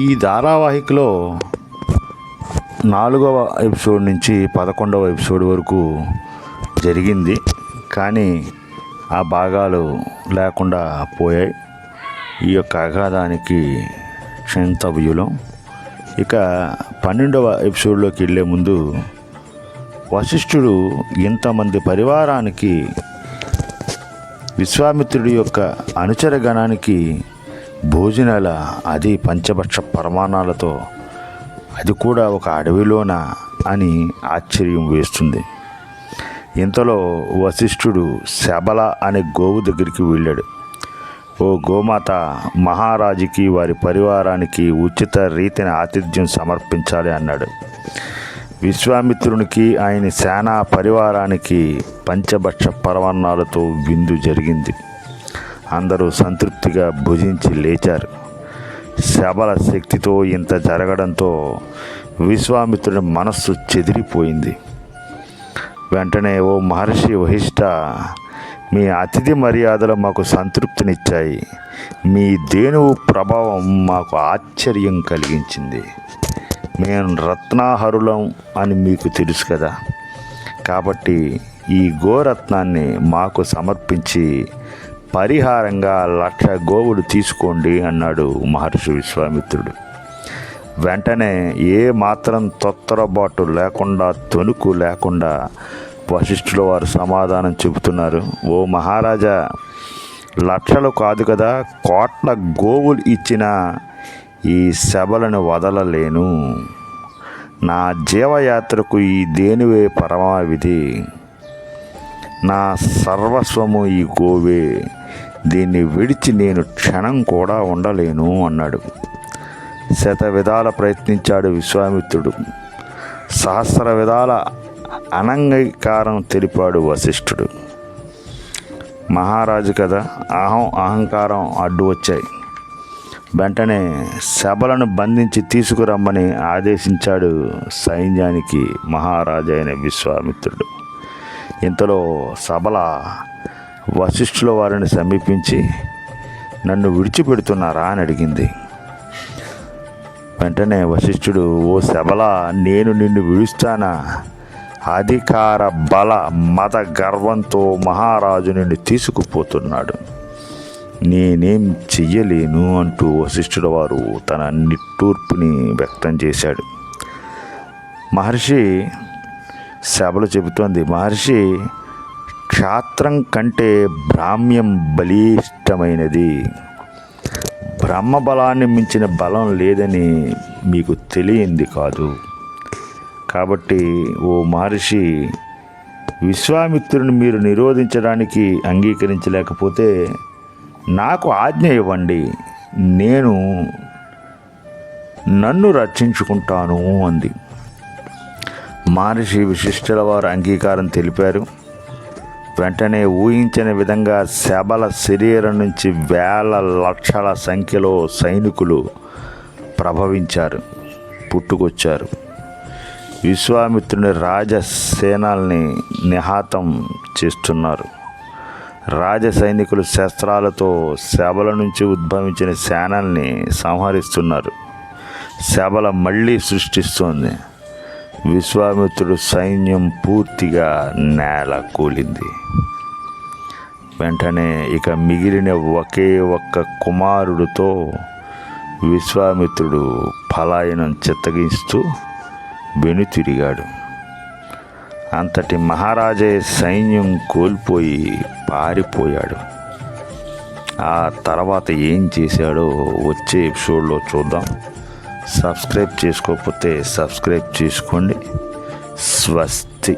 ఈ ధారావాహికలో 4వ ఎపిసోడ్ నుంచి 11వ ఎపిసోడ్ వరకు జరిగింది, కానీ ఆ భాగాలు లేకుండా పోయాయి. ఈ యొక్క అగాధానికి క్షంతవ్యులం. ఇక 12వ ఎపిసోడ్లోకి వెళ్ళే ముందు వశిష్ఠుడు ఇంతమంది పరివారానికి, విశ్వామిత్రుడి యొక్క అనుచరగణానికి భోజనాల, అది పంచభక్ష పరమాణాలతో, అది కూడా ఒక అడవిలోన అని ఆశ్చర్యం వేస్తుంది. ఇంతలో వశిష్ఠుడు శబల అనే గోవు దగ్గరికి వెళ్ళాడు. ఓ గోమాత, మహారాజుకి వారి పరివారానికి ఉచిత రీతిని ఆతిథ్యం సమర్పించాలి అన్నాడు. విశ్వామిత్రునికి ఆయన సేనా పరివారానికి పంచభక్ష పరమాన్నాలతో విందు జరిగింది. అందరూ సంతృప్తిగా భుజించి లేచారు. శబల శక్తితో ఇంత జరగడంతో విశ్వామిత్రుడి మనస్సు చెదిరిపోయింది. వెంటనే, ఓ మహర్షి వశిష్ఠ, మీ అతిథి మర్యాదలు మాకు సంతృప్తినిచ్చాయి. మీ ధేనువు ప్రభావం మాకు ఆశ్చర్యం కలిగించింది. మేము రత్నాహరులం అని మీకు తెలుసు కదా, కాబట్టి ఈ గోరత్నాన్ని మాకు సమర్పించి పరిహారంగా 1,00,000 గోవులు తీసుకోండి అన్నాడు మహర్షి విశ్వామిత్రుడు. వెంటనే ఏ మాత్రం తొత్తరబాటు లేకుండా, తొణుకు లేకుండా వశిష్ఠుల వారు సమాధానం చెబుతున్నారు. ఓ మహారాజా, 1,00,000 కాదు కదా, 1,00,00,000 గోవులు ఇచ్చిన ఈ సభలను వదలలేను. నా జీవయాత్రకు ఈ దేనివే పరమావిధి. నా సర్వస్వము ఈ గోవే. దీన్ని విడిచి నేను క్షణం కూడా ఉండలేను అన్నాడు. శతవిధాల ప్రయత్నించాడు విశ్వామిత్రుడు. సహస్ర విధాల అనంగీకారం తెలిపాడు వశిష్ఠుడు. మహారాజు కదా, అహంకారం అడ్డు వచ్చాయి. వెంటనే శబలను బంధించి తీసుకురమ్మని ఆదేశించాడు సైన్యానికి మహారాజు అయిన విశ్వామిత్రుడు. ఇంతలో శబల వశిష్ఠుల వారిని సమీపించి, నన్ను విడిచిపెడుతున్నారా అని అడిగింది. వెంటనే వశిష్ఠుడు, ఓ శబల, నేను నిన్ను విడుస్తానా? అధికార బల మత గర్వంతో మహారాజు నిన్ను తీసుకుపోతున్నాడు. నేనేం చెయ్యలేను అంటూ వశిష్ఠుల వారు తన నిట్టూర్పుని వ్యక్తం చేశాడు. మహర్షి శబలు చెబుతోంది, మహర్షి, క్షాత్రం కంటే బ్రాహ్మ్యం బలిష్టమైనది. బ్రహ్మబలాన్ని మించిన బలం లేదని మీకు తెలియంది కాదు. కాబట్టి ఓ మహర్షి, విశ్వామిత్రుని మీరు నిరోధించడానికి అంగీకరించలేకపోతే నాకు ఆజ్ఞ ఇవ్వండి, నేను నన్ను రక్షించుకుంటాను అంది. మహర్షి విశిష్టుల వారు అంగీకారం తెలిపారు. వెంటనే ఊహించని విధంగా శబల శరీరం నుంచి వేల లక్షల సంఖ్యలో సైనికులు ప్రభవించారు, పుట్టుకొచ్చారు. విశ్వామిత్రుని రాజసేనల్ని నిహాతం చేస్తున్నారు. రాజ సైనికులు శస్త్రాలతో శబల నుంచి ఉద్భవించిన సేనల్ని సంహరిస్తున్నారు. శబల మళ్ళీ సృష్టిస్తోంది. విశ్వామిత్రుడు సైన్యం పూర్తిగా నేల కూలింది. వెంటనే ఇక మిగిలిన ఒకే ఒక్క కుమారుడితో విశ్వామిత్రుడు పలాయనం చిత్తగిస్తూ వెనుతిరిగాడు. అంతటి మహారాజే సైన్యం కోల్పోయి పారిపోయాడు. ఆ తర్వాత ఏం చేశాడో వచ్చే ఎపిసోడ్లో చూద్దాం. సబ్స్క్రైబ్ చేసుకోకపోతే సబ్స్క్రైబ్ చేసుకోండి. స్వస్తి.